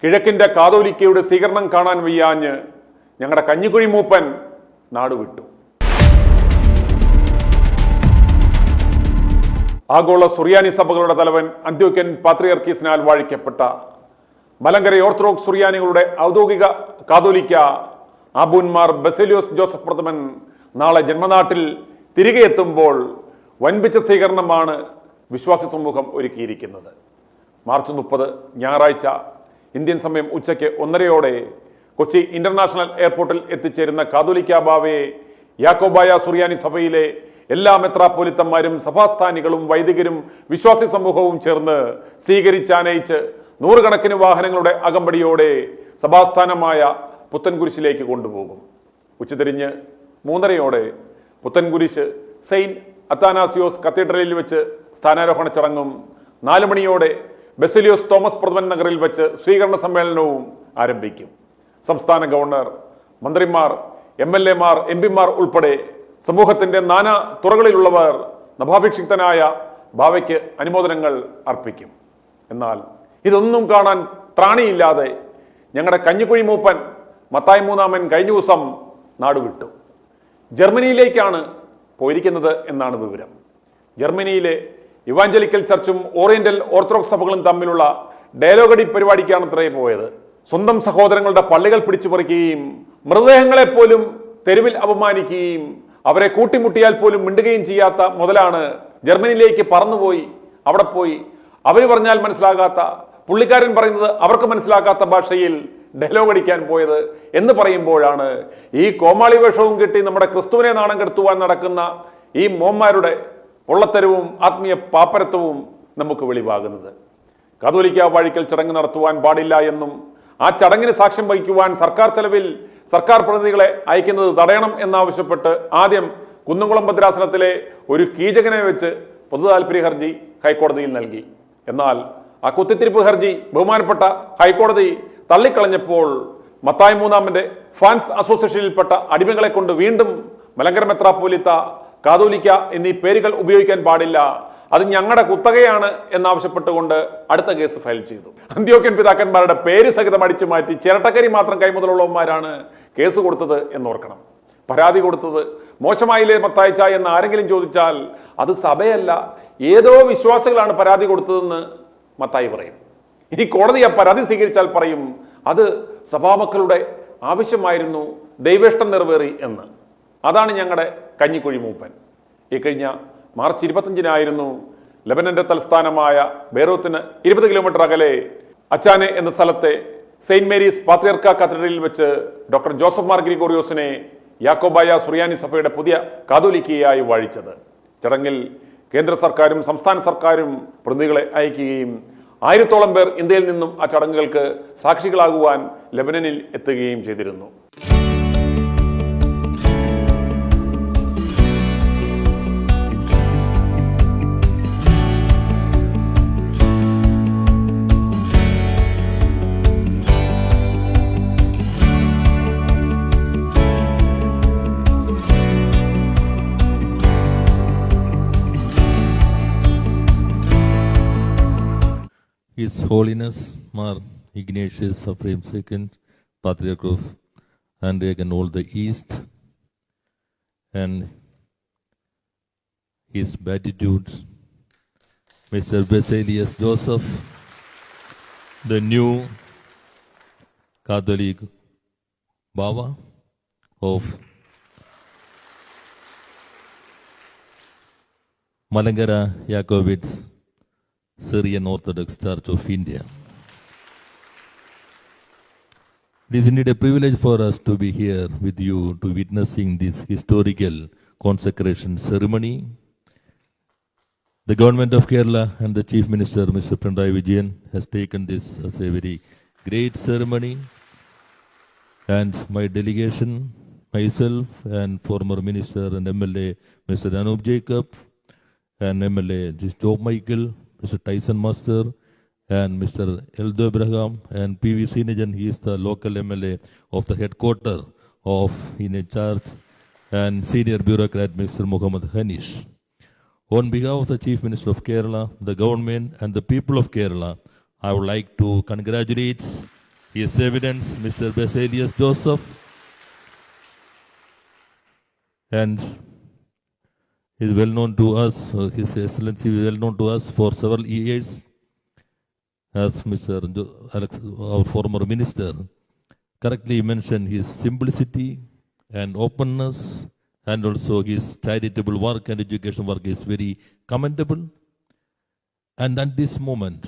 കിഴക്കിന്റെ കാതോലിക്കയുടെ സ്വീകരണം കാണാൻ വയ്യാഞ്ഞ് ഞങ്ങളുടെ കഞ്ഞിക്കുഴി മൂപ്പൻ നാടുവിട്ടു. ആഗോള സുറിയാനി സഭകളുടെ തലവൻ അന്ത്യോക്യൻ പാത്രിയർക്കീസിനാൽ വാഴിക്കപ്പെട്ട മലങ്കര ഓർത്തഡോക്സ് സുറിയാനികളുടെ ഔദ്യോഗിക കാതോലിക്ക ആബൂന്മാർ ബസേലിയോസ് ജോസഫ് പ്രഥമൻ നാളെ ജന്മനാട്ടിൽ തിരികെ എത്തുമ്പോൾ വൻപിച്ച സ്വീകരണമാണ് വിശ്വാസി സമൂഹം ഒരുക്കിയിരിക്കുന്നത്. മാർച്ച് 30 ഞായറാഴ്ച ഇന്ത്യൻ സമയം ഉച്ചയ്ക്ക് 1:30 കൊച്ചി ഇന്റർനാഷണൽ എയർപോർട്ടിൽ എത്തിച്ചേരുന്ന കാതോലിക്ക ബാവയെ യാക്കോബായ സുറിയാനി സഭയിലെ എല്ലാ മെത്രാപ്പോലിത്തന്മാരും സഭാസ്ഥാനികളും വൈദികരും വിശ്വാസി സമൂഹവും ചേർന്ന് സ്വീകരിച്ചാനയിച്ച് നൂറുകണക്കിന് വാഹനങ്ങളുടെ അകമ്പടിയോടെ സഭാസ്ഥാനമായ പുത്തൻകുരിശിലേക്ക് കൊണ്ടുപോകും. ഉച്ചതിരിഞ്ഞ് 3:30 പുത്തൻകുരിശ് സെയിന്റ് അത്താനാസിയോസ് കത്തീഡ്രലിൽ വെച്ച് സ്ഥാനാരോഹണ ചടങ്ങും 4 മണിയോടെ ബസേലിയോസ് തോമസ് പ്രഥമൻ നഗറിൽ വെച്ച് സ്വീകരണ സമ്മേളനവും ആരംഭിക്കും. സംസ്ഥാന ഗവർണർ, മന്ത്രിമാർ, MLA മാർ, MP മാർ ഉൾപ്പെടെ സമൂഹത്തിന്റെ നാനാ തുറകളിലുള്ളവർ നഭാഭിക്ഷിക്തനായ ബാവയ്ക്ക് അനുമോദനങ്ങൾ അർപ്പിക്കും. എന്നാൽ ഇതൊന്നും കാണാൻ ത്രാണിയില്ലാതെ ഞങ്ങളുടെ കഞ്ഞിക്കുഴി മൂപ്പൻ മത്തായി മൂന്നാമൻ കഴിഞ്ഞ ദിവസം നാടുവിട്ടു. ജർമ്മനിയിലേക്കാണ് പോയിരിക്കുന്നത് എന്നാണ് വിവരം. ജർമ്മനിയിലെ ഇവാഞ്ചലിക്കൽ ചർച്ചും ഓറിയന്റൽ ഓർത്തഡോക്സ് സഭകളും തമ്മിലുള്ള ഡയലോഗടി പരിപാടിക്കാണത്രേ പോയത്. സ്വന്തം സഹോദരങ്ങളുടെ പള്ളികൾ പിടിച്ചുപറിക്കുകയും മൃതദേഹങ്ങളെപ്പോലും തെരുവിൽ അപമാനിക്കുകയും അവരെ കൂട്ടിമുട്ടിയാൽ പോലും മിണ്ടുകയും ചെയ്യാത്ത മുതലാണ് ജർമ്മനിയിലേക്ക് പറന്നുപോയി അവിടെ പോയി അവർ പറഞ്ഞാൽ മനസ്സിലാകാത്ത, പുള്ളിക്കാരൻ പറയുന്നത് അവർക്ക് മനസ്സിലാക്കാത്ത ഭാഷയിൽ ഡയലോഗ് അടിക്കാൻ പോയത് എന്ന് പറയുമ്പോഴാണ് ഈ കോമാളി വേഷവും കെട്ടി നമ്മുടെ ക്രിസ്തുവിനെ നാണം കെടുത്തുവാൻ നടക്കുന്ന ഈ മോന്മാരുടെ പൊള്ളത്തരവും ആത്മീയ പാപ്പരത്വവും നമുക്ക് വെളിവാകുന്നത്. കാതോലിക്ക വാഴിക്കൽ ചടങ്ങ് നടത്തുവാൻ പാടില്ല എന്നും ആ ചടങ്ങിന് സാക്ഷ്യം വഹിക്കുവാൻ സർക്കാർ ചെലവിൽ സർക്കാർ പ്രതിനിധികളെ അയക്കുന്നത് തടയണം എന്നാവശ്യപ്പെട്ട് ആദ്യം കുന്നംകുളം ഭദ്രാസനത്തിലെ ഒരു കീചകനെ വെച്ച് പൊതു താൽപര്യ ഹർജി ഹൈക്കോടതിയിൽ നൽകി. എന്നാൽ ആ കുത്തിത്തിരിപ്പ് ഹർജി ബഹുമാനപ്പെട്ട ഹൈക്കോടതി തള്ളിക്കളഞ്ഞപ്പോൾ മത്തായി മൂന്നാമന്റെ ഫാൻസ് അസോസിയേഷനിൽപ്പെട്ട അടിമകളെ കൊണ്ട് വീണ്ടും മലങ്കര മെത്രാപ്പോലിത്ത, കാതോലിക്ക എന്നീ പേരുകൾ ഉപയോഗിക്കാൻ പാടില്ല, അത് ഞങ്ങളുടെ കുത്തകയാണ് എന്നാവശ്യപ്പെട്ടുകൊണ്ട് അടുത്ത കേസ് ഫയൽ ചെയ്തു. അന്ത്യോക്യൻ പിതാക്കന്മാരുടെ പേര് സഹിതം അടിച്ചു മാറ്റി ചിരട്ടക്കരി മാത്രം കൈമുതലുള്ളവന്മാരാണ് കേസ് കൊടുത്തത് എന്നോർക്കണം. പരാതി കൊടുത്തത് മോശമായില്ലേ മത്തായിച്ച എന്ന് ആരെങ്കിലും ചോദിച്ചാൽ അത് സഭയല്ല, ഏതോ വിശ്വാസികളാണ് പരാതി കൊടുത്തതെന്ന് മത്തായി പറയും. ഇനി കോടതി ആ പരാതി സ്വീകരിച്ചാൽ പറയും അത് സഭാമക്കളുടെ ആവശ്യമായിരുന്നു, ദൈവേഷ്ടം നിറവേറി എന്ന്. അതാണ് ഞങ്ങളുടെ കഞ്ഞിക്കുഴി മൂപ്പൻ. ഈ കഴിഞ്ഞ മാർച്ച് 25 ലെബനന്റെ തലസ്ഥാനമായ ബെയ്റൂത്തിന് 20 കിലോമീറ്റർ അകലെ അച്ചാനെ എന്ന സ്ഥലത്തെ സെയിന്റ് മേരീസ് പാത്രിയർക്ക കത്തീഡ്രലിൽ വെച്ച് ഡോക്ടർ ജോസഫ് മാർ ഗ്രിഗോറിയോസിനെ യാക്കോബായ സുറിയാനി സഭയുടെ പുതിയ കാതോലിക്കയായി വാഴിച്ചത്. ചടങ്ങിൽ കേന്ദ്ര സർക്കാരും സംസ്ഥാന സർക്കാരും പ്രതിനിധികളെ അയക്കുകയും 1000-ഓളം പേർ ഇന്ത്യയിൽ നിന്നും ആ ചടങ്ങുകൾക്ക് സാക്ഷികളാകുവാൻ ലെബനനിൽ എത്തുകയും ചെയ്തിരുന്നു. His Holiness Mar Ignatius Supreme II, Patriarch of Antioch and all the East, and His Beatitude, Mr. Basilius Joseph, the new Catholic Baba of Malangara Jacobits Syrian Orthodox Church of India. It is indeed a privilege for us to be here with you to witnessing this historical consecration ceremony. The government of Kerala and the Chief Minister, Mr. Pinarayi Vijayan, has taken this as a very great ceremony, and my delegation, myself and former Minister and MLA Mr. Anup Jacob and MLA Job Michael, Mr. Tyson Master and Mr. Eldo Abraham and PV Sinajan, he is the local MLA of the headquarters of in a church, and senior bureaucrat Mr. Muhammad Hanish. On behalf of the Chief Minister of Kerala, the government and the people of Kerala, I would like to congratulate His Eminence, Mr. Basilius Joseph, and is well known to us, His Excellency is well known to us for several years, as Mr. Alex, our former minister, correctly mentioned his simplicity and openness, and also his charitable work and education work is very commendable. And at this moment,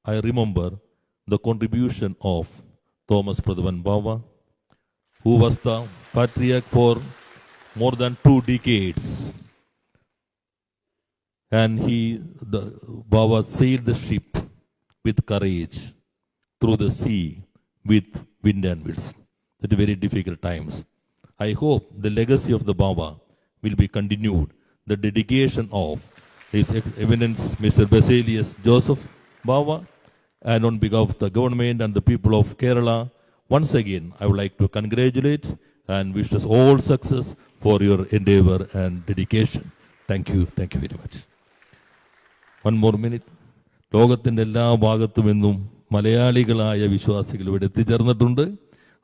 I remember the contribution of Thomas Pradhavan Bava, who was the patriarch for more than 2 decades. And Bava sailed the ship with courage through the sea with wind and waves at very difficult times. I hope the legacy of the Baba will be continued. The dedication of His Eminence Mr. Basilius Joseph Baba, and on behalf of the government and the people of Kerala, once again I would like to congratulate and wish us all success for your endeavor and dedication. Thank you very much. One more minute. ലോകത്തിൻ്റെ എല്ലാ ഭാഗത്തു നിന്നും മലയാളികളായ വിശ്വാസികൾ ഇവിടെ എത്തിച്ചേർന്നിട്ടുണ്ട്.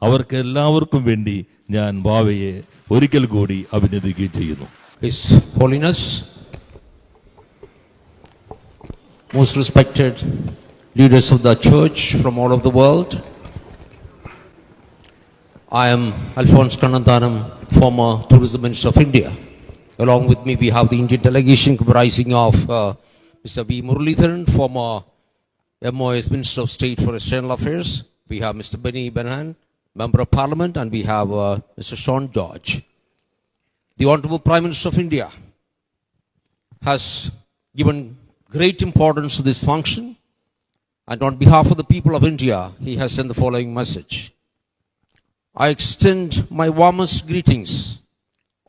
അവർക്ക് എല്ലാവർക്കും വേണ്ടി ഞാൻ ബാവയെ ഒരിക്കൽ കൂടി അഭിനന്ദിക്കുകയും ചെയ്യുന്നു. His Holiness, most respected leaders of the Church from all over the world, I am Alphonse Kannanthanam, former Tourism Minister of India. Along with me, we have the Indian delegation comprising of Mr. V. Muralidharan, former MOS Minister of State for External Affairs. We have Mr. Benny Benahan, Member of Parliament, and we have Mr. Sean George. The Honorable Prime Minister of India has given great importance to this function, and on behalf of the people of India, he has sent the following message. I extend my warmest greetings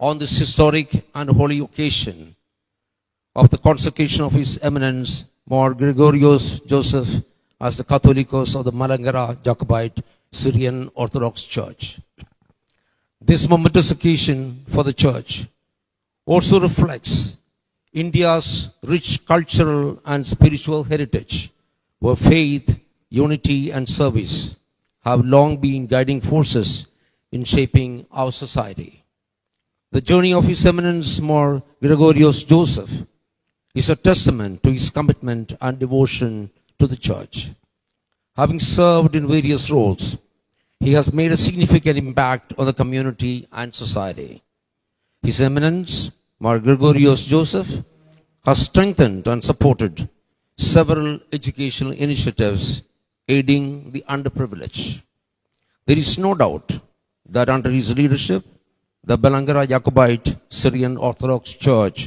on this historic and holy occasion of the consecration of His Eminence Mar Gregorios Joseph as the Catholicos of the Malangara Jacobite Syrian Orthodox Church. This momentous occasion for the Church also reflects India's rich cultural and spiritual heritage, where faith, unity, and service have long been guiding forces in shaping our society. The journey of His Eminence Mar Gregorios Joseph is a testament to his commitment and devotion to the Church. Having served in various roles, he has made a significant impact on the community and society. His Eminence, Mar Gregorios Joseph, has strengthened and supported several educational initiatives aiding the underprivileged. There is no doubt that under his leadership, the Malangara Jacobite Syrian Orthodox Church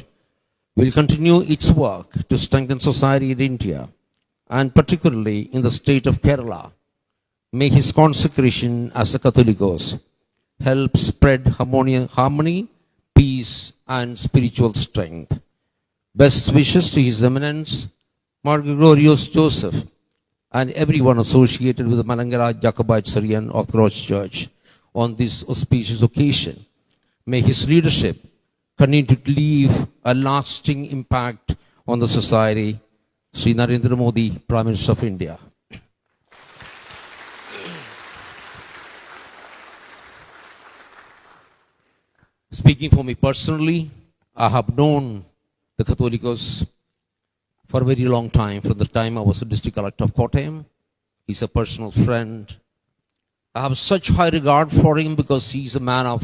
will continue its work to strengthen society in India, and particularly in the state of Kerala. May his consecration as a Catholicos help spread harmony, peace, and spiritual strength. Best wishes to His Eminence, Mar Gregorios Joseph, and everyone associated with the Malangara Jacobite Syrian Orthodox Church on this auspicious occasion. May his leadership continue to leave a lasting impact on the society. Sri Narendra Modi, Prime Minister of India. Speaking for me personally, I have known the Catholicos for a very long time, from the time I was a district collector of Kottayam. He's a personal friend. I have such high regard for him because he's a man of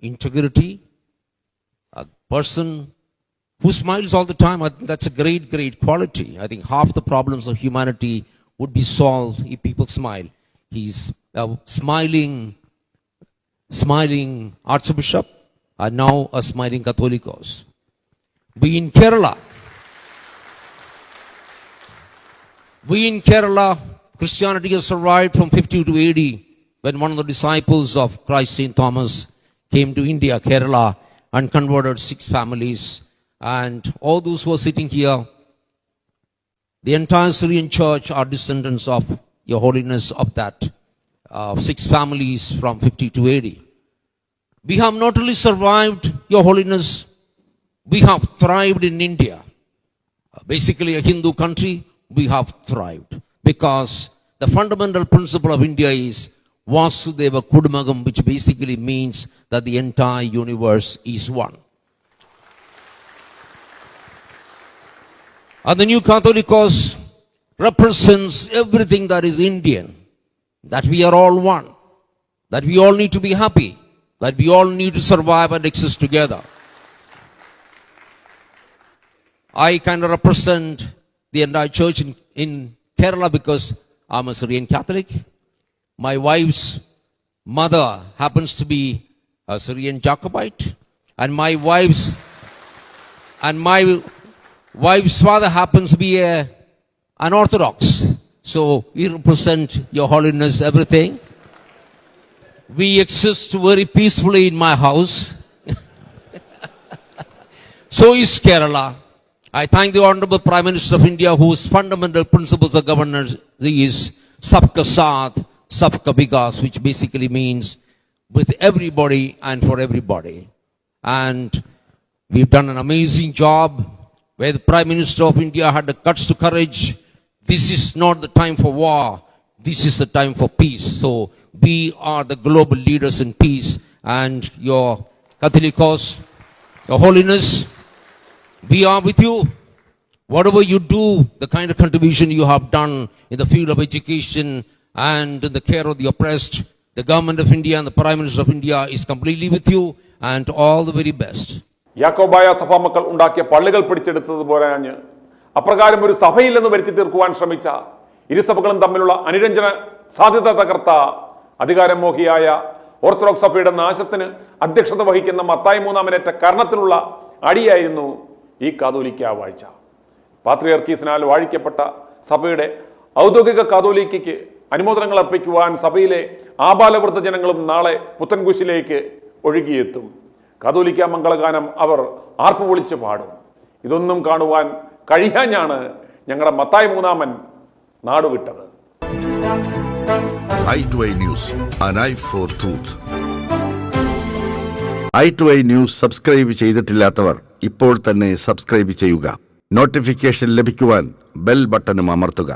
integrity, a person who smiles all the time. I think that's a great quality. I think half the problems of humanity would be solved if people smile. He's a smiling Archbishop, and now a smiling Catholicos. We in Kerala, Christianity has survived from 50 to 80, when one of the disciples of Christ, St. Thomas, came to India, Kerala, and converted 6 families. And all those who are sitting here, the entire Syrian Church are descendants of Your Holiness, of that 6 families from 50 to 80. We have not only survived, Your Holiness, we have thrived in India. Basically a Hindu country, we have thrived because the fundamental principle of India is Vasudeva Kudumagam, which basically means that the entire universe is one. And the new Catholicos represents everything that is Indian, that we are all one, that we all need to be happy, that we all need to survive and exist together. I kind of represent the entire church in Kerala because I'm a Syrian Catholic. My wife's mother happens to be a Syrian Jacobite, and my wife's father happens to be an Orthodox. So we represent Your Holiness everything. We exist very peacefully in my house. So is Kerala. I thank the Honorable Prime Minister of India, whose fundamental principles of governance is Sabka Saath, Sabka Vikas, which basically means with everybody and for everybody. And we've done an amazing job where the Prime Minister of India had the guts to courage. This is not the time for war. This is the time for peace. So we are the global leaders in peace. And Your Catholicos, Your Holiness, we are with you. Whatever you do, the kind of contribution you have done in the field of education and in the care of the oppressed, the government of India and the Prime Minister of India is completely with you, and all the very best. Yakobaya സഭാമക്കൾ ഉണ്ടാക്കിയ പള്ളികൾ പിടിച്ചെടുത്തത് പോരാഞ്ഞ് അപ്രകാരം ഒരു സഭയില്ലെന്ന് വരുത്തി തീർക്കുവാൻ ശ്രമിച്ച ഇരുസഭകളും തമ്മിലുള്ള അനുരഞ്ജന സാധ്യത തകർത്ത അധികാരമോഹിയായ ഓർത്തഡോക്സ് സഭയുടെ നാശത്തിന് അധ്യക്ഷത വഹിക്കുന്ന മത്തായി മൂന്നാമനേറ്റ കാരണത്തിലുള്ള അടിയായിരുന്നു ഈ കാതോലിക്ക വാഴ്ച. പാത്രിയർക്കീസിനാൽ വാഴിക്കപ്പെട്ട സഭയുടെ ഔദ്യോഗിക കാതോലിക്കയ്ക്ക് അനുമോദനങ്ങൾ അർപ്പിക്കുവാൻ സഭയിലെ ആബാലവൃദ്ധ ജനങ്ങളും നാളെ പുത്തൻകുശിലേക്ക് ഒഴുകിയെത്തും. കാതോലിക്ക മംഗളഗാനം അവർ ആർപ്പ് വിളിച്ച് പാടും. ഇതൊന്നും കാണുവാൻ കഴിയാഞ്ഞാണ് ഞങ്ങളുടെ മത്തായി മൂന്നാമൻ നാടുവിട്ടത്. i2i News, an eye for truth. i2i News subscribe ചെയ്തിട്ടില്ലാത്തവർ ഇപ്പോൾ തന്നെ സബ്സ്ക്രൈബ് ചെയ്യുക. നോട്ടിഫിക്കേഷൻ ലഭിക്കുവാൻ ബെൽ ബട്ടണും അമർത്തുക.